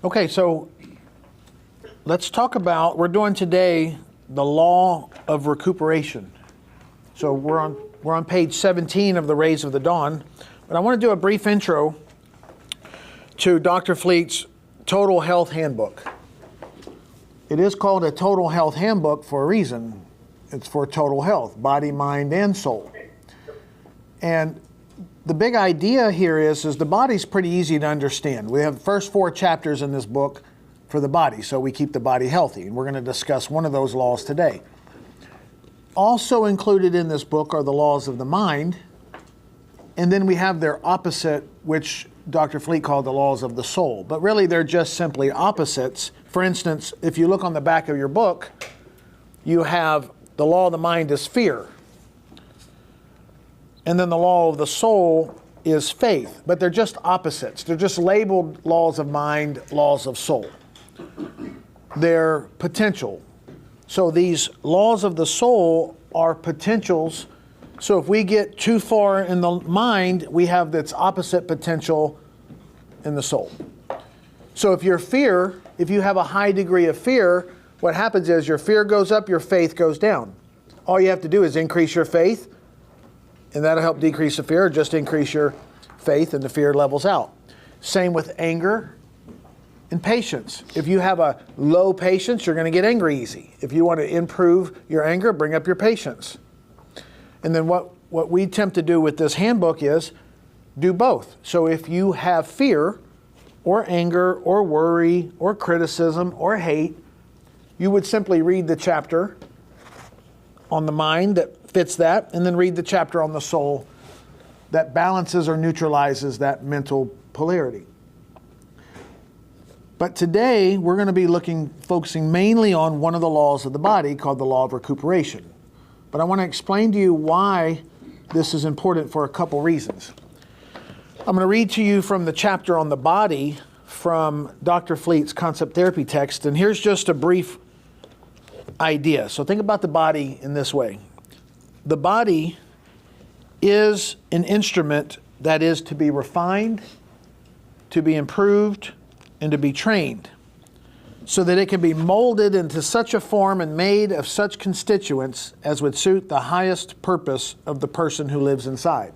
Okay, so let's talk about, we're doing today the law of recuperation. So we're on page 17 of the Rays of the Dawn, but I want to do a brief intro to Dr. Fleet's Total Health Handbook. It is called a Total Health Handbook for a reason. It's for total health, body, mind, and soul. And the big idea here is the body's pretty easy to understand. We have the first 4 chapters in this book for the body, so we keep the body healthy. And we're going to discuss one of those laws today. Also included in this book are the laws of the mind. And then we have their opposite, which Dr. Fleet called the laws of the soul. But really, they're just simply opposites. For instance, if you look on the back of your book, you have the law of the mind is fear. And then the law of the soul is faith. But they're just opposites. They're just labeled laws of mind, laws of soul. They're potential. So these laws of the soul are potentials. So if we get too far in the mind, we have its opposite potential in the soul. So if you have a high degree of fear, what happens is your fear goes up, your faith goes down. All you have to do is increase your faith, and that'll help decrease the fear, or just increase your faith and the fear levels out. Same with anger and patience. If you have a low patience, you're going to get angry easy. If you want to improve your anger, bring up your patience. And then what we attempt to do with this handbook is do both. So if you have fear or anger or worry or criticism or hate, you would simply read the chapter on the mind that fits that, and then read the chapter on the soul that balances or neutralizes that mental polarity. But today we're going to be focusing mainly on one of the laws of the body called the law of recuperation. But I want to explain to you why this is important for a couple reasons. I'm going to read to you from the chapter on the body from Dr. Fleet's concept therapy text, and here's just a brief idea. So think about the body in this way. The body is an instrument that is to be refined, to be improved, and to be trained so that it can be molded into such a form and made of such constituents as would suit the highest purpose of the person who lives inside.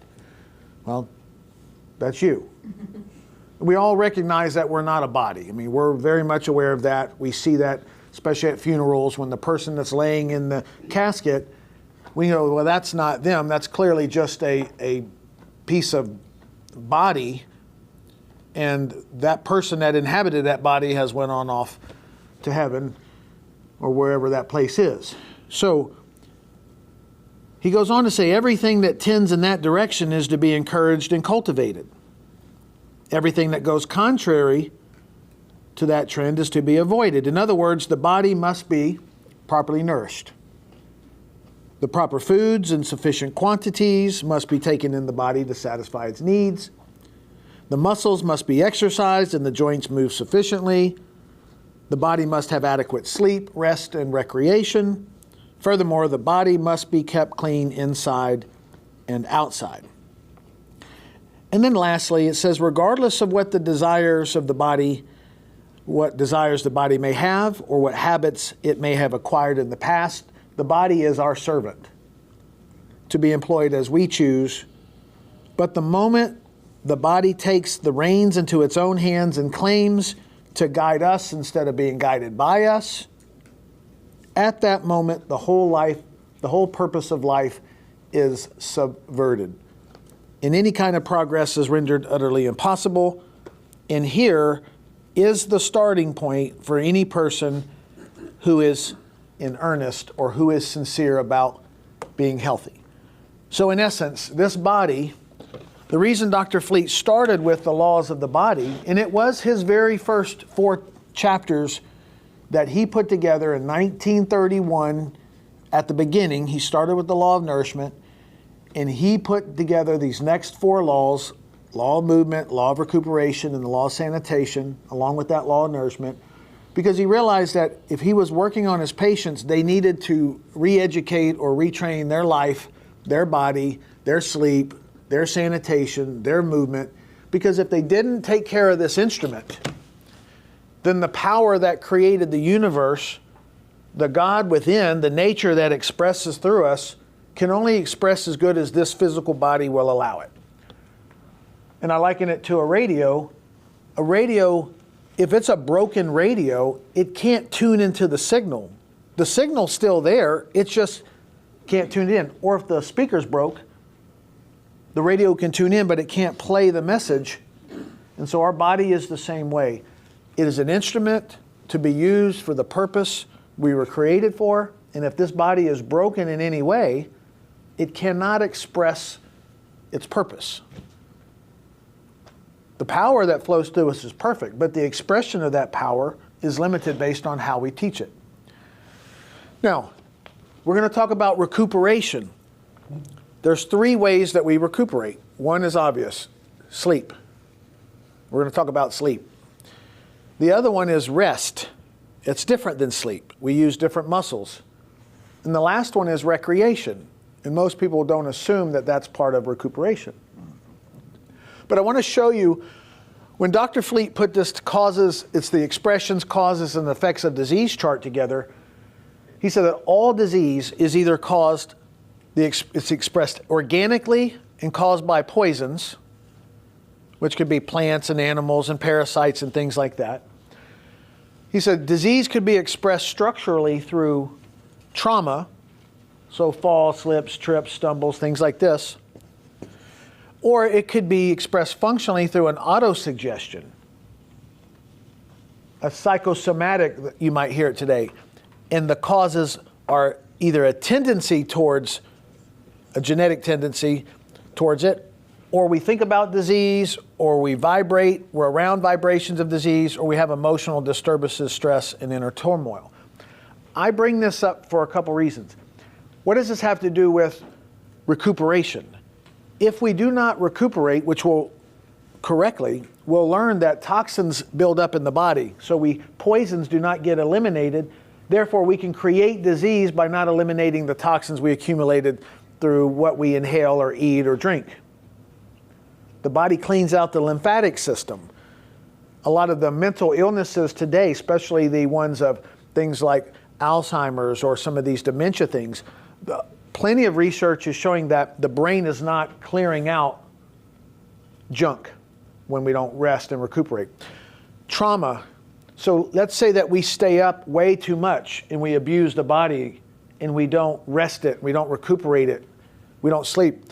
Well, that's you. We all recognize that we're not a body. I mean, we're very much aware of that. We see that, especially at funerals, when the person that's laying in the casket, we know, well, that's not them. That's clearly just a piece of body, and that person that inhabited that body has went on off to heaven or wherever that place is. So he goes on to say everything that tends in that direction is to be encouraged and cultivated. Everything that goes contrary to that trend is to be avoided. In other words, the body must be properly nourished. The proper foods in sufficient quantities must be taken in the body to satisfy its needs. The muscles must be exercised and the joints move sufficiently. The body must have adequate sleep, rest, and recreation. Furthermore, the body must be kept clean inside and outside. And then lastly, it says, regardless of what desires the body may have or what habits it may have acquired in the past, the body is our servant to be employed as we choose. But the moment the body takes the reins into its own hands and claims to guide us instead of being guided by us, at that moment, the whole purpose of life is subverted. And any kind of progress is rendered utterly impossible. And here is the starting point for any person who is in earnest or who is sincere about being healthy. So in essence, this body, the reason Dr. Fleet started with the laws of the body, and it was his very first 4 chapters that he put together in 1931 at the beginning. He started with the law of nourishment, and he put together these next 4 laws, law of movement, law of recuperation, and the law of sanitation, along with that law of nourishment, because he realized that if he was working on his patients, they needed to re-educate or retrain their life, their body, their sleep, their sanitation, their movement, because if they didn't take care of this instrument, then the power that created the universe, the God within, the nature that expresses through us, can only express as good as this physical body will allow it. And I liken it to a radio. A radio, if it's a broken radio, it can't tune into the signal. The signal's still there, it just can't tune it in. Or if the speaker's broke, the radio can tune in, but it can't play the message. And so our body is the same way. It is an instrument to be used for the purpose we were created for. And if this body is broken in any way, it cannot express its purpose. The power that flows through us is perfect, but the expression of that power is limited based on how we teach it. Now, we're going to talk about recuperation. There's 3 ways that we recuperate. One is obvious, sleep. We're going to talk about sleep. The other one is rest. It's different than sleep. We use different muscles. And the last one is recreation. And most people don't assume that that's part of recuperation. But I want to show you, when Dr. Fleet put this causes, it's the expressions, causes, and effects of disease chart together, he said that all disease is either caused, it's expressed organically and caused by poisons, which could be plants and animals and parasites and things like that. He said disease could be expressed structurally through trauma, so falls, slips, trips, stumbles, things like this. Or it could be expressed functionally through an autosuggestion, a psychosomatic, you might hear it today. And the causes are either a tendency towards, a genetic tendency towards it, or we think about disease, or we vibrate, we're around vibrations of disease, or we have emotional disturbances, stress, and inner turmoil. I bring this up for a couple reasons. What does this have to do with recuperation? If we do not recuperate, which will correctly, we'll learn that toxins build up in the body. So poisons do not get eliminated. Therefore, we can create disease by not eliminating the toxins we accumulated through what we inhale or eat or drink. The body cleans out the lymphatic system. A lot of the mental illnesses today, especially the ones of things like Alzheimer's or some of these dementia things, plenty of research is showing that the brain is not clearing out junk when we don't rest and recuperate. Trauma. So let's say that we stay up way too much and we abuse the body and we don't rest it, we don't recuperate it, we don't sleep.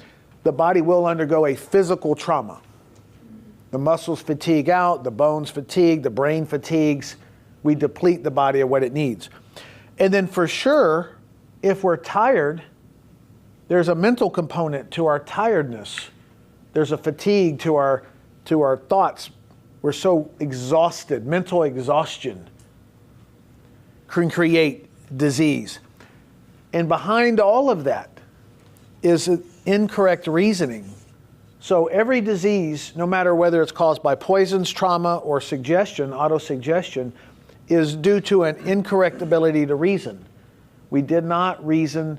The body will undergo a physical trauma. The muscles fatigue out, the bones fatigue, the brain fatigues. We deplete the body of what it needs. And then for sure, if we're tired, there's a mental component to our tiredness. There's a fatigue to our thoughts. We're so exhausted. Mental exhaustion can create disease. And behind all of that is incorrect reasoning. So every disease, no matter whether it's caused by poisons, trauma, or suggestion, autosuggestion, is due to an incorrect ability to reason. We did not reason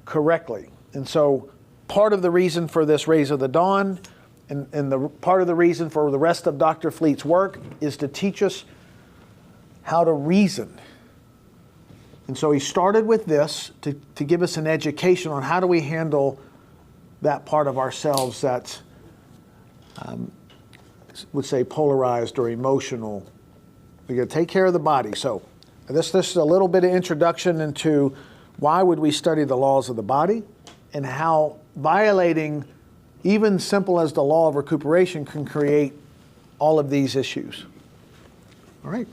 correctly. And so part of the reason for this Rays of the Dawn and the part of the reason for the rest of Dr. Fleet's work is to teach us how to reason. And so he started with this to give us an education on how do we handle that part of ourselves that's, would say, polarized or emotional. We got to take care of the body. So this is a little bit of introduction into why would we study the laws of the body and how violating even simple as the law of recuperation can create all of these issues. All right.